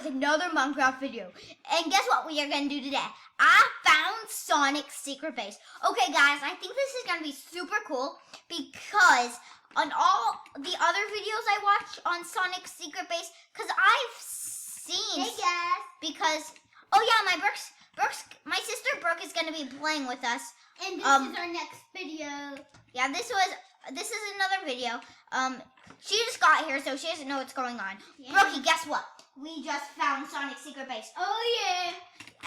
with another Minecraft video. And guess what we are going to do today? I found Sonic's secret base. Okay guys, I think this is going to be super cool because on all the other videos I watch on Sonic's secret base, because I've seen... Hey guys! Because, oh yeah, my sister Brooke is going to be playing with us. And this is our next video. Yeah, this is another video. She just got here, so she doesn't know what's going on. Yeah. Brookie, guess what? We just found Sonic's secret base. Oh yeah.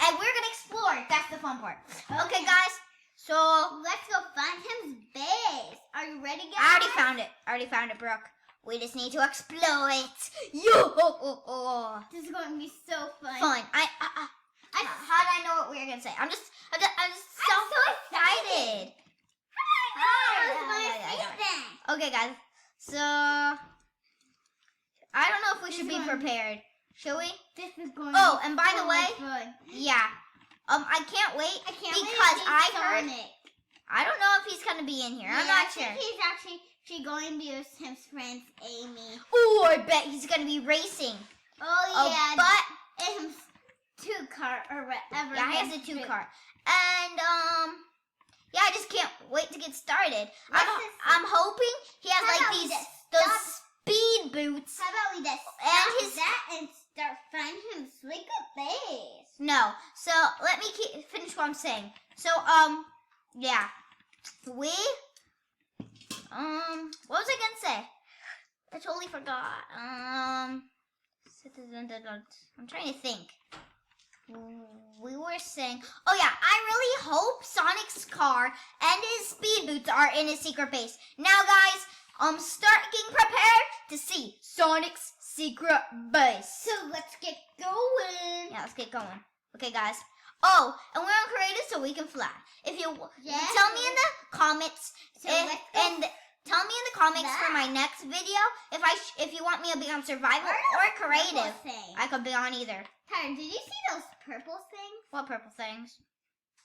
And we're gonna explore. That's the fun part. Okay guys, so let's go find his base. Are you ready, guys? I already found it, Brooke. We just need to explore it. Yo! This is going to be so fun. How did I know what we were gonna say? I'm just so excited. Okay, guys. So I don't know if we should be prepared. Should we? This is going. Oh, and by the way, fun. yeah. I can't wait because I heard. I don't know if he's gonna be in here. Yeah, I'm not sure. I think he's actually going to be with his friend Amy. Oh, I bet he's gonna be racing. Oh yeah. But his 2-car or whatever. Yeah, he has a 2-car. And yeah, I just can't wait to get started. I'm hoping he has like those speed boots. How about we just and start finding him secret base? No. So let me finish what I'm saying. So yeah, we what was I gonna say? I totally forgot. I'm trying to think. We were saying, oh yeah, I really hope Sonic's car and his speed boots are in his secret base. Now guys, start getting prepared to see Sonic's secret base. So let's get going. Yeah, let's get going. Okay guys. Oh, and we're on creative so we can fly. If you tell me in the comments, tell me in the comments for my next video if you want me to be on survival or creative. I could be on either. Tyler, did you see those purple things? What purple things?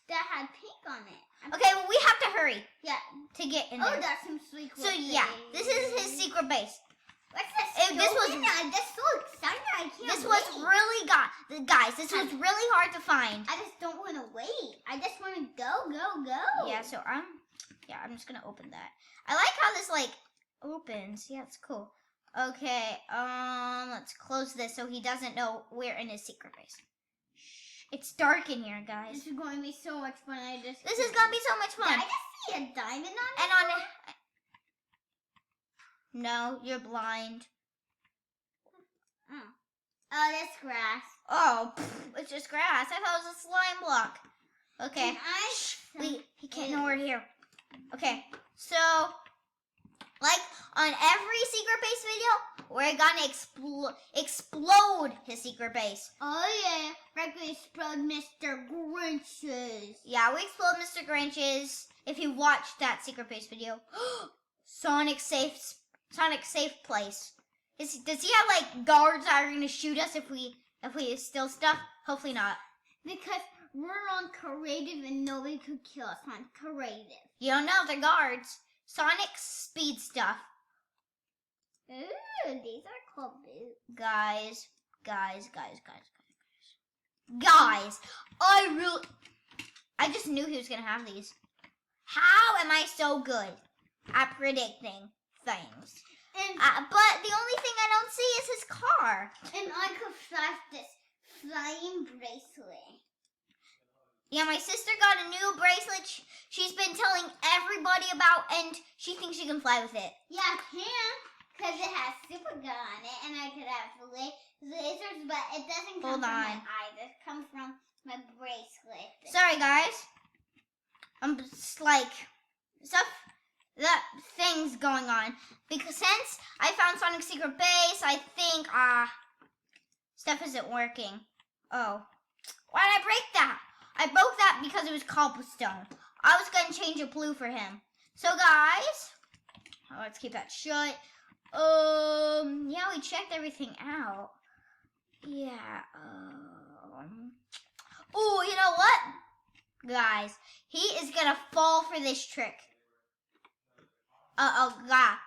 That had pink on it. Okay, well we have to hurry. Yeah. To get in there. there. Oh, that's some sweet cool So yeah, this is his secret base. What's this? I'm just so excited. I can't This was really guys. This was really hard to find. I just don't want to wait. I just want to go. Yeah. So I'm just gonna open that. I like how this like opens. Yeah, it's cool. Okay. Let's close this so he doesn't know we're in his secret base. Shh. It's dark in here, guys. This is going to be so much fun. This is gonna be so much fun. Did I just see a diamond on it? And on it. No, you're blind. Oh, that's grass. Oh, it's just grass. I thought it was a slime block. Okay. He can't know we're here. Okay, so like on every secret base video, we're gonna explode his secret base. Oh yeah, we're gonna explode Mr. Grinch's. Yeah, we explode Mr. Grinch's. If you watched that secret base video, Sonic safe place. Does he have like guards that are gonna shoot us if we steal stuff? Hopefully not. Because we're on creative and nobody could kill us on creative. You don't know, they're guards. Sonic's speed stuff. Ooh, these are cool boots. Guys, I just knew he was gonna have these. How am I so good at predicting things? But the only thing I don't see is his car. And I could flash this flying bracelet. Yeah, my sister got a new bracelet she's been telling everybody about, and she thinks she can fly with it. Yeah, I can, because it has super gun on it, and I could have lasers, but it doesn't come from my eyes. It comes from my bracelet. Sorry, guys. I'm just like, things going on. Because since I found Sonic's secret base, I think, stuff isn't working. Oh. Why did I break that? I broke that because it was cobblestone. I was going to change a blue for him. So, guys, let's keep that shut. Yeah, we checked everything out. Yeah, oh, you know what? Guys, he is going to fall for this trick. God.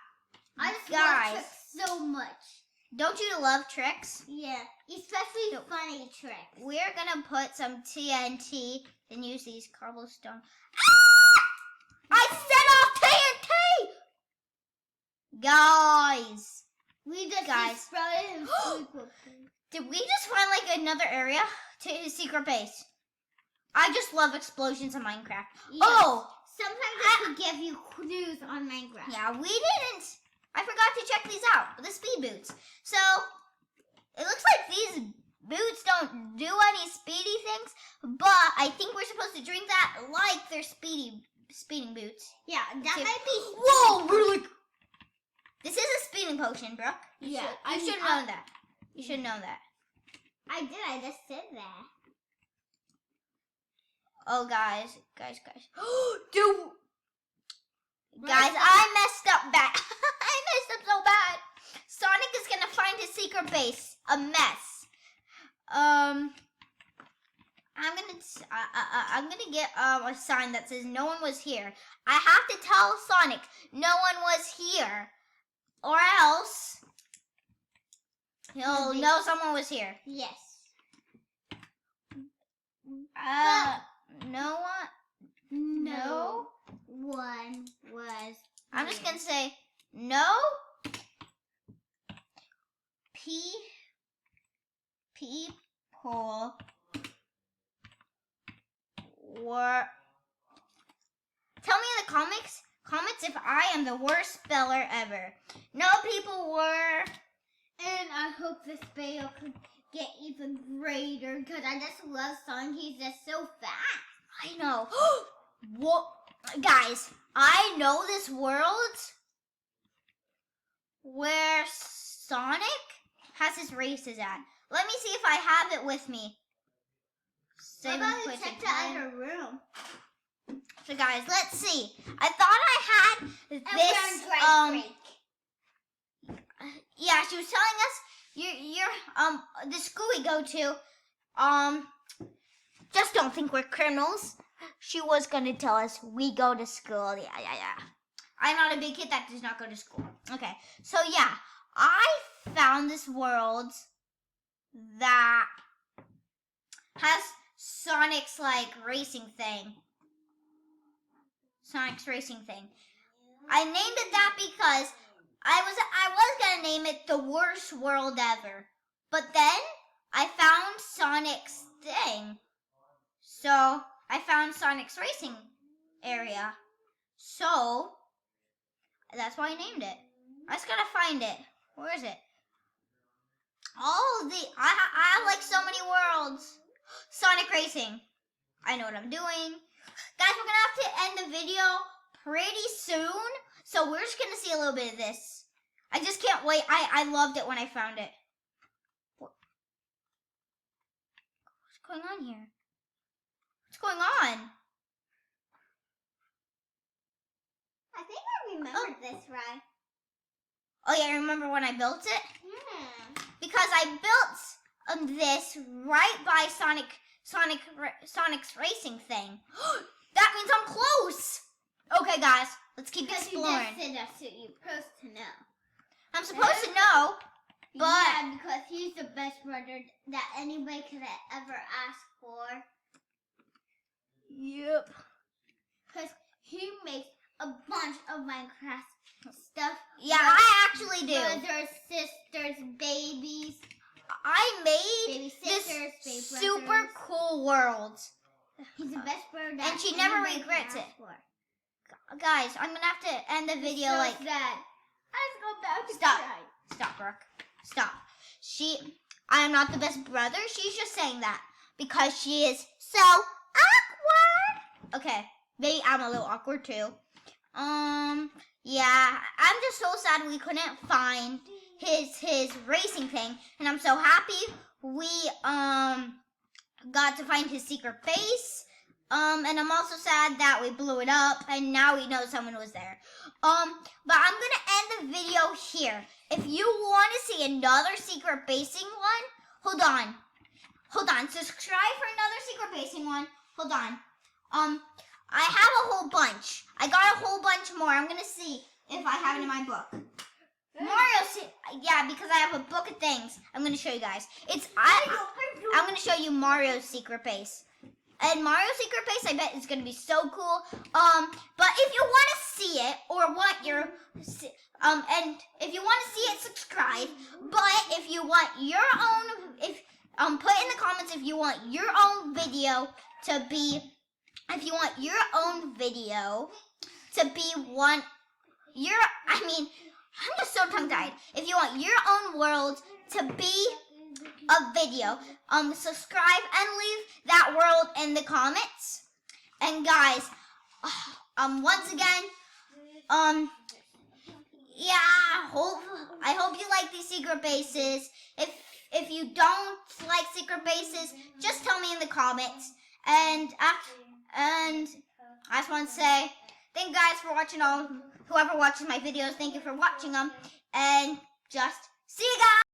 I just love tricks so much. Don't you love tricks? Yeah, especially funny tricks. We're gonna put some TNT and use these cobblestone. I set off TNT! Guys. We just Guys. exploded in super. Did we just find like another area to his secret base? I just love explosions in Minecraft. Yes. Oh! Sometimes I could give you clues on Minecraft. Yeah, we didn't. I forgot to check these out. The speed boots. So, it looks like these boots don't do any speedy things, but I think we're supposed to drink that like they're speeding boots. Yeah, that might be. Whoa, we're like. This is a speeding potion, Brooke. Yeah, You should know that. You should know that. I did. I just said that. Oh, guys. Dude. Guys, I messed up bad. I messed up so bad. Sonic is gonna find his secret base. A mess. I'm gonna get a sign that says no one was here. I have to tell Sonic no one was here, or else he'll know someone was here. Yes. No one. No one was. I'm just gonna say no. People were. Tell me in the comments if I am the worst speller ever. No people were. And I hope this video could get even greater because I just love Sonic. He's just so fast. I know. What, guys? I know this world where Sonic has his races at. Let me see if I have it with me. How about we check the other room? So guys, let's see. I thought I had this. Yeah, she was telling us the school we go to. Just don't think we're criminals. She was gonna tell us we go to school. Yeah. I'm not a big kid that does not go to school. Okay, so yeah, I found this world that has Sonic's racing thing. Sonic's racing thing. I named it that because I was gonna name it the worst world ever, but then I found Sonic's thing, so I found Sonic's racing area, so that's why I named it. I just gotta find it. Where is it? I have like so many worlds. Sonic Racing. I know what I'm doing. Guys, we're gonna have to end the video pretty soon, so we're just gonna see a little bit of this. I just can't wait. I loved it when I found it. What's going on here? What's going on? I think I remembered this right. Oh yeah, remember when I built it? Yeah. Because I built this right by Sonic's racing thing. That means I'm close. Okay, guys, let's keep exploring. You just said that, so you're supposed to know. I'm supposed to know, but yeah, because he's the best brother that anybody could have ever asked for. Yep. Because he makes a bunch of Minecraft stuff. Yeah, I actually do. Brothers, sisters, babies. I made Baby sisters, this baby super brothers. cool world. He's the best brother that And she never anybody regrets could it. ask for. Guys, I'm gonna have to end the video So like. sad. Let's go back to Stop. cry. Stop, Brooke. Stop. I am not the best brother. She's just saying that because she is so awkward. Okay, maybe I'm a little awkward too. Yeah, I'm just so sad we couldn't find his racing thing, and I'm so happy we got to find his secret base. And I'm also sad that we blew it up, and now we know someone was there. But I'm gonna end the video here. If you want to see another secret basing one, hold on. Subscribe for another secret basing one. Hold on. I have a whole bunch. I got a whole bunch more. I'm gonna see if I have it in my book. Yeah, because I have a book of things. I'm gonna show you guys. I'm gonna show you Mario's secret base. And Mario's secret base, I bet is gonna be so cool. But if you want to see it or want your and if you want to see it, subscribe. But if you want your own, put in the comments if you want your own video to be. If you want your own video to be one, I'm just so tongue-tied. If you want your own world to be a video, subscribe and leave that world in the comments. And guys, once again, I hope you like these secret bases. If you don't like secret bases, just tell me in the comments. And I just want to say thank you guys for watching. Whoever watches my videos, thank you for watching them. And just see you guys.